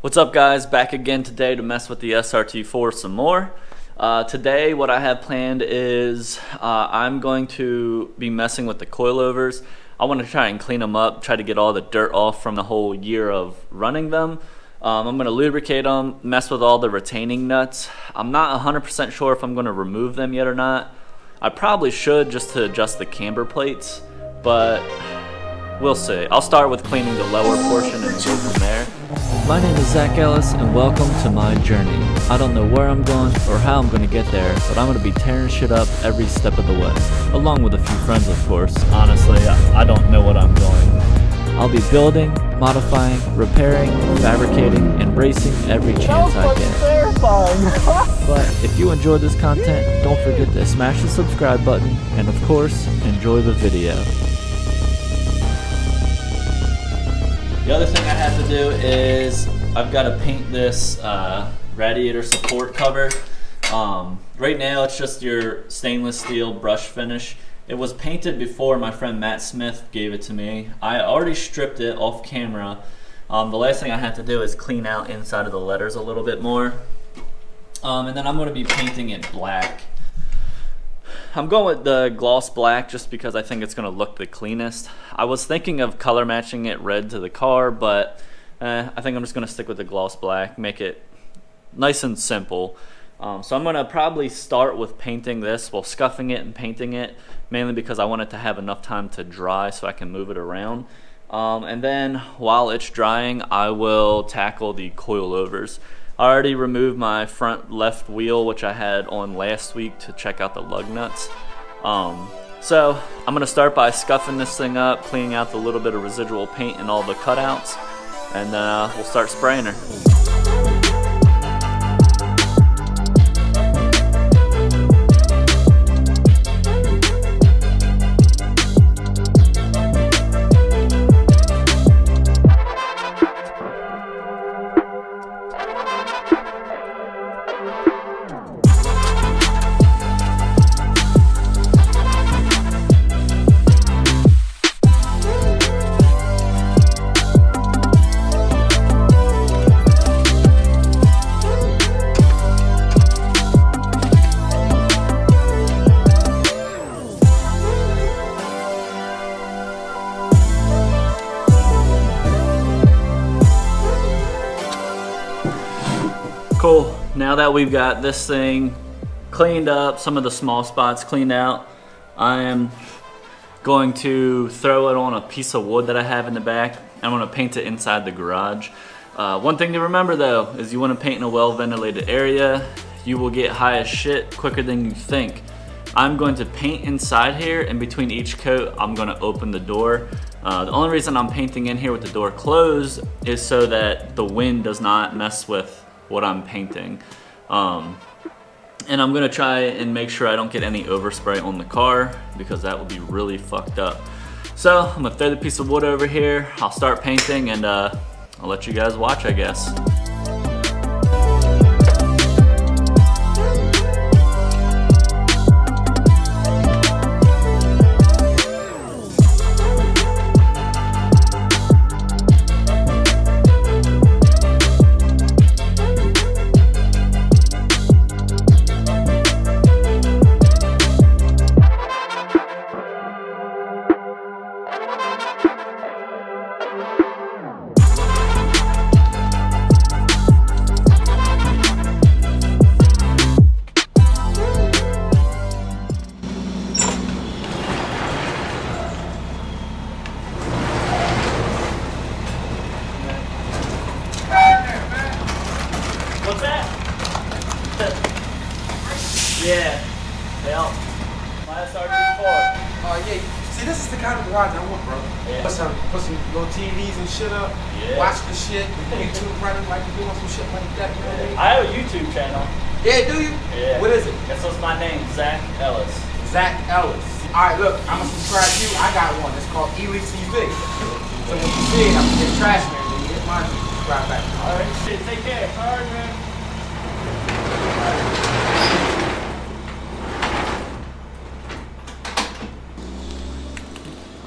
What's up, guys? Back again today to mess with the SRT4 some more. Today what I have planned is I'm going to be messing with the coilovers. I want to try and clean them up, try to get all the dirt off from the whole year of running them. I'm going to lubricate them, mess with all the retaining nuts. I'm not 100% sure if I'm going to remove them yet or not. I probably should, just to adjust the camber plates, but we'll see. I'll start with cleaning the lower portion and go from there. My name is Zach Ellis and welcome to my journey. I don't know where I'm going or how I'm going to get there, but I'm going to be tearing shit up every step of the way, along with a few friends, of course. Honestly, I don't know what I'm doing. I'll be building, modifying, repairing, fabricating, and racing every chance I get. Terrifying. But if you enjoyed this content, don't forget to smash the subscribe button and, of course, enjoy the video. The other thing I have to do is I've got to paint this radiator support cover. Right now it's just your stainless steel brush finish. It was painted before. My friend Matt Smith gave it to me. I already stripped it off camera. The last thing I have to do is clean out inside of the letters a little bit more. And then I'm going to be painting it black. I'm going with the gloss black just because I think it's going to look the cleanest. I was thinking of color matching it red to the car, but I think I'm just going to stick with the gloss black, make it nice and simple. So I'm going to probably start with painting this, well, scuffing it and painting it, mainly because I want it to have enough time to dry so I can move it around. And then while it's drying, I will tackle the coilovers. I already removed my front left wheel, which I had on last week to check out the lug nuts. So I'm going to start by scuffing this thing up, cleaning out the little bit of residual paint and all the cutouts, and we'll start spraying her. Cool. Now that we've got this thing cleaned up, some of the small spots cleaned out, I am going to throw it on a piece of wood that I have in the back. I'm going to paint it inside the garage. One thing to remember though is you want to paint in a well-ventilated area. You will get high as shit quicker than you think. I'm going to paint inside here, and between each coat I'm going to open the door. The only reason I'm painting in here with the door closed is so that the wind does not mess with what I'm painting. And I'm gonna try and make sure I don't get any overspray on the car, because that would be really fucked up. So I'm gonna throw the piece of wood over here, I'll start painting, and I'll let you guys watch, I guess. What's that? Yeah. My SRT4. Oh yeah. See, this is the kind of garage I want, bro. Yeah. Put some little TVs and shit up. Yeah. Watch the shit. YouTube running like you doing some shit like that. You know what I mean? I have a YouTube channel. Yeah, do you? Yeah. What is it? That's what's my name, Zach Ellis. Zach Ellis. All right, look, I'm gonna subscribe to you. I got one. It's called Elite TV. So when you see it, I'm gonna get trash man. When you hit mine, subscribe back. All right. Take care. All right, man.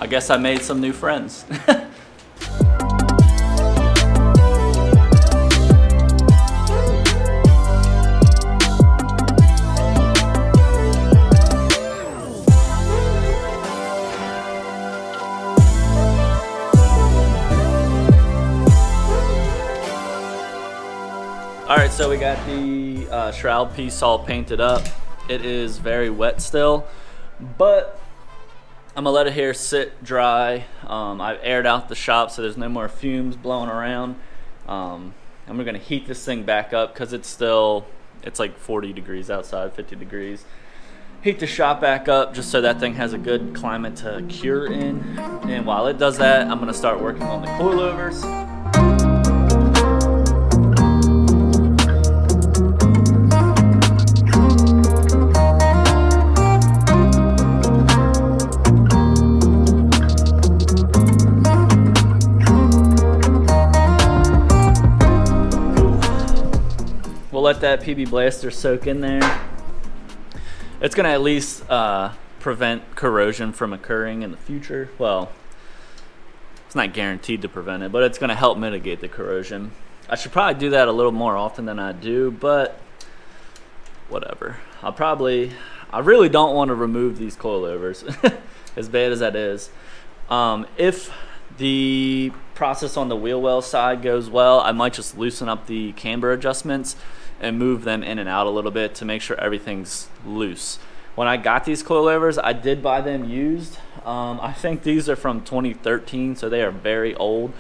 I guess I made some new friends. All right, so we got the shroud piece all painted up. It is very wet still, but I'm gonna let it here sit dry. I've aired out the shop so there's no more fumes blowing around. And we're gonna heat this thing back up because it's like 40 degrees outside, 50 degrees. Heat the shop back up just so that thing has a good climate to cure in. And while it does that, I'm gonna start working on the coilovers. We'll let that PB Blaster soak in there. It's gonna at least prevent corrosion from occurring in the future. Well, it's not guaranteed to prevent it, but it's gonna help mitigate the corrosion. I should probably do that a little more often than I do, but whatever. I really don't want to remove these coilovers, as bad as that is. If the process on the wheel well side goes well, I might just loosen up the camber adjustments and move them in and out a little bit to make sure everything's loose. When I got these coilovers, I did buy them used. I think these are from 2013, so they are very old.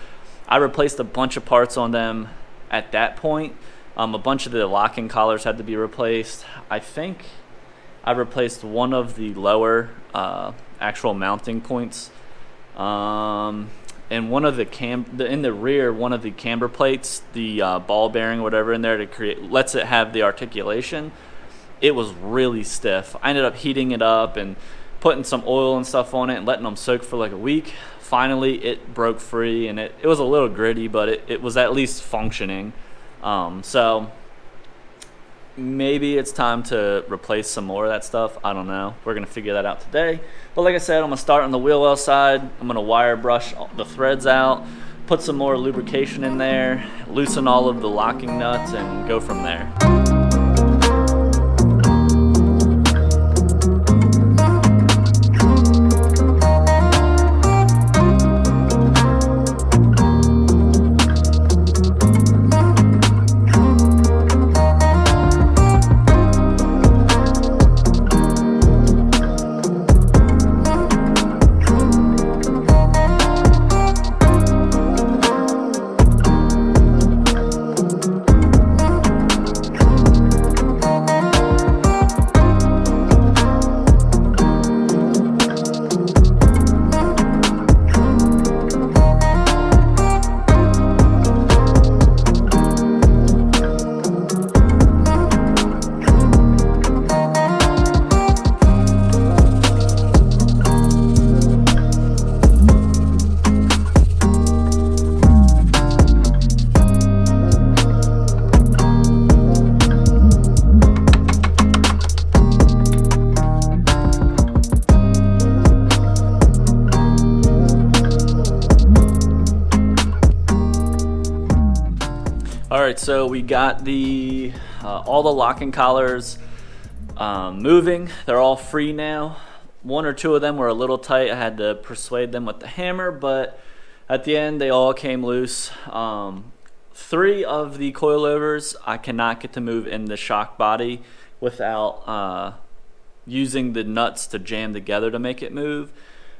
I replaced a bunch of parts on them at that point. A bunch of the locking collars had to be replaced. I think I replaced one of the lower actual mounting points. And one of the in the rear, one of the camber plates, the ball bearing, whatever in there lets it have the articulation. It was really stiff. I ended up heating it up and putting some oil and stuff on it and letting them soak for like a week. Finally, it broke free, and it was a little gritty, but it was at least functioning. So maybe it's time to replace some more of that stuff. I don't know. We're going to figure that out today. But like I said, I'm going to start on the wheel well side. I'm going to wire brush the threads out, put some more lubrication in there, loosen all of the locking nuts, and go from there. Alright, so we got the all the locking collars moving. They're all free now. One or two of them were a little tight. I had to persuade them with the hammer, but at the end they all came loose. 3 of the coilovers I cannot get to move in the shock body without using the nuts to jam together to make it move.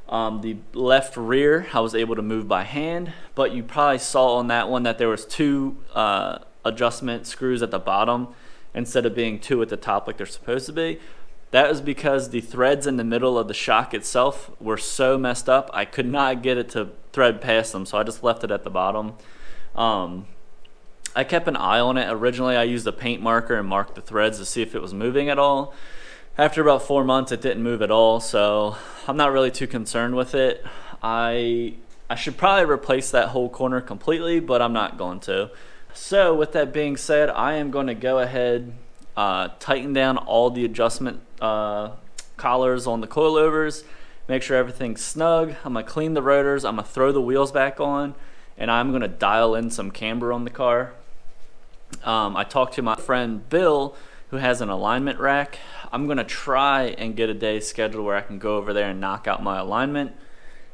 The left rear I was able to move by hand, but you probably saw on that one that there was 2 adjustment screws at the bottom instead of being 2 at the top like they're supposed to be. That is because the threads in the middle of the shock itself were so messed up I could not get it to thread past them, so I just left it at the bottom. I kept an eye on it. Originally I used a paint marker and marked the threads to see if it was moving at all. After about 4 months, it didn't move at all, so I'm not really too concerned with it. I should probably replace that whole corner completely, but I'm not going to. So with that being said, I am going to go ahead, tighten down all the adjustment collars on the coilovers, make sure everything's snug. I'm going to clean the rotors, I'm going to throw the wheels back on, and I'm going to dial in some camber on the car. I talked to my friend Bill, who has an alignment rack. I'm going to try and get a day scheduled where I can go over there and knock out my alignment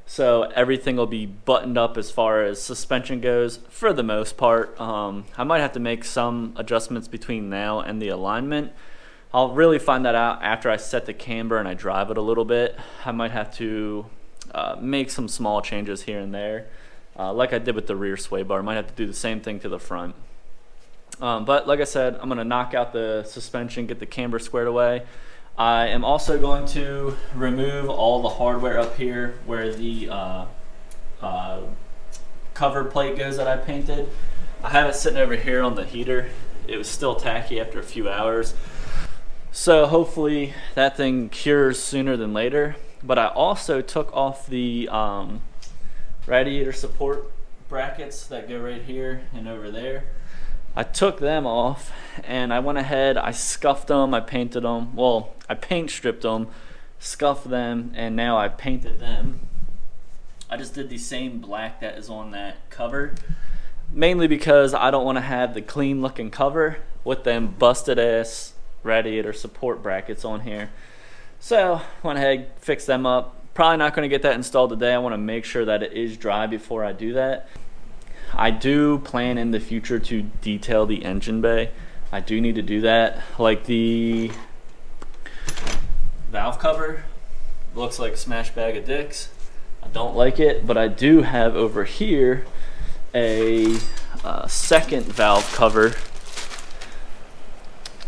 So everything will be buttoned up as far as suspension goes for the most part. I might have to make some adjustments between now and the alignment. I'll really find that out after I set the camber and I drive it a little bit. I might have to make some small changes here and there, like I did with the rear sway bar. I might have to do the same thing to the front. But like I said, I'm going to knock out the suspension, get the camber squared away. I am also going to remove all the hardware up here where the cover plate goes that I painted. I have it sitting over here on the heater. It was still tacky after a few hours. So hopefully that thing cures sooner than later. But I also took off the radiator support brackets that go right here and over there. I took them off and I went ahead, I scuffed them, I painted them. Well, I paint stripped them, scuffed them, and now I painted them. I just did the same black that is on that cover, mainly because I don't want to have the clean looking cover with them busted ass radiator support brackets on here. So went ahead, fixed them up. Probably not going to get that installed today. I want to make sure that it is dry before I do that. I do plan in the future to detail the engine bay. I do need to do that. Like the valve cover looks like a smash bag of dicks. I don't like it, but I do have over here a second valve cover.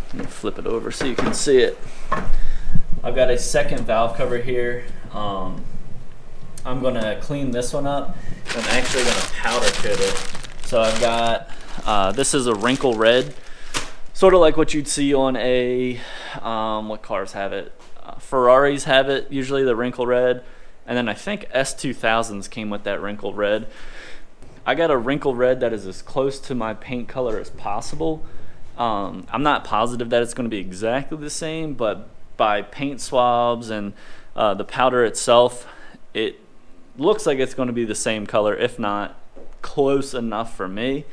Let me flip it over so you can see it. I've got a second valve cover here. I'm gonna clean this one up. I'm actually gonna powder coat it. So I've got, this is a wrinkle red, sort of like what you'd see on a, what cars have it? Ferraris have it, usually the wrinkle red. And then I think S2000s came with that wrinkle red. I got a wrinkle red that is as close to my paint color as possible. I'm not positive that it's gonna be exactly the same, but by paint swabs and the powder itself, it looks like it's going to be the same color, if not close enough for me.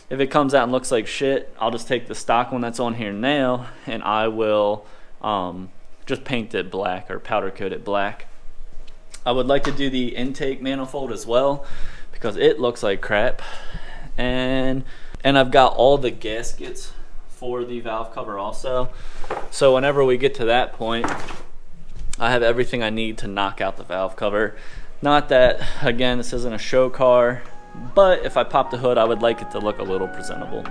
If it comes out and looks like shit, I'll just take the stock one that's on here now and I will just paint it black or powder coat it black. I would like to do the intake manifold as well because it looks like crap. And I've got all the gaskets for the valve cover also. So whenever we get to that point, I have everything I need to knock out the valve cover. Not that, again, this isn't a show car, but if I pop the hood, I would like it to look a little presentable,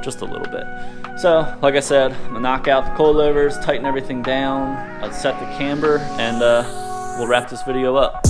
just a little bit. So, like I said, I'm gonna knock out the coilovers, tighten everything down, I'll set the camber, and we'll wrap this video up.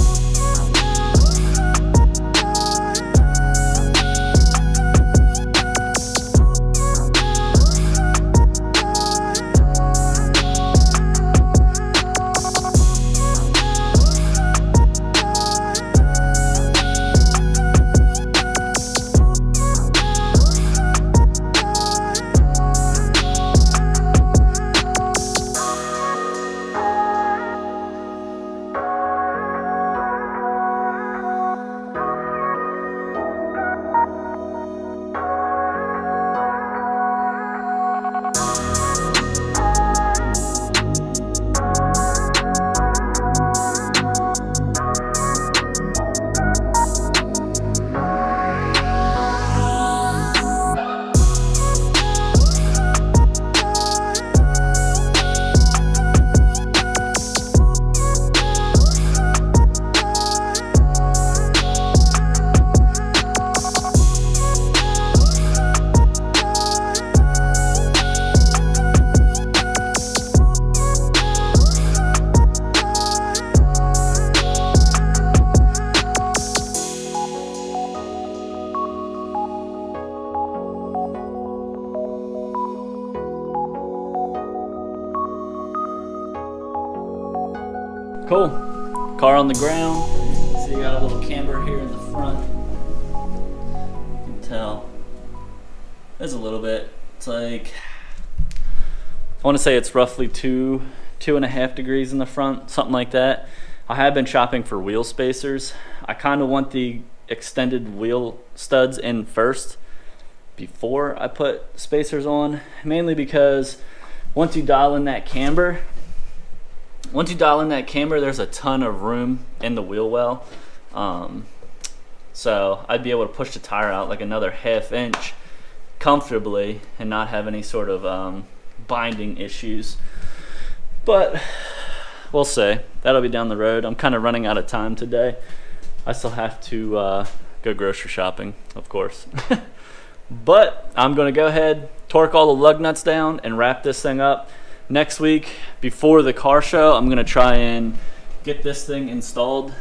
Cool. Car on the ground. So you got a little camber here in the front. You can tell. There's a little bit. It's like, I want to say it's roughly 2.5 degrees in the front, something like that. I have been shopping for wheel spacers. I kind of want the extended wheel studs in first before I put spacers on, mainly because once you dial in that camber, there's a ton of room in the wheel well. So I'd be able to push the tire out like another ½ inch comfortably and not have any sort of binding issues. But we'll see. That'll be down the road. I'm kind of running out of time today. I still have to go grocery shopping, of course. But I'm going to go ahead, torque all the lug nuts down, and wrap this thing up. Next week, before the car show, I'm going to try and get this thing installed.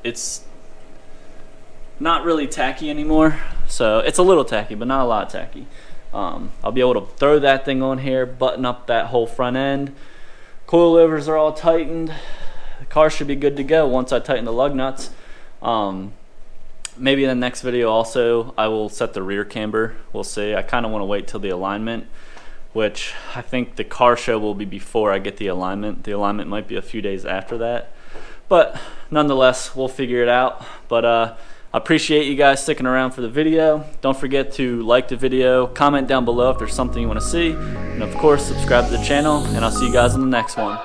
It's not really tacky anymore, so it's a little tacky, but not a lot tacky. I'll be able to throw that thing on here, button up that whole front end. Coilovers are all tightened. The car should be good to go once I tighten the lug nuts. Maybe in the next video also I will set the rear camber. We'll see. I kind of want to wait till the alignment, which I think the car show will be before I get the alignment. The alignment might be a few days after that, but nonetheless we'll figure it out. But I appreciate you guys sticking around for the video. Don't forget to like the video, comment down below if there's something you want to see, and of course subscribe to the channel, and I'll see you guys in the next one.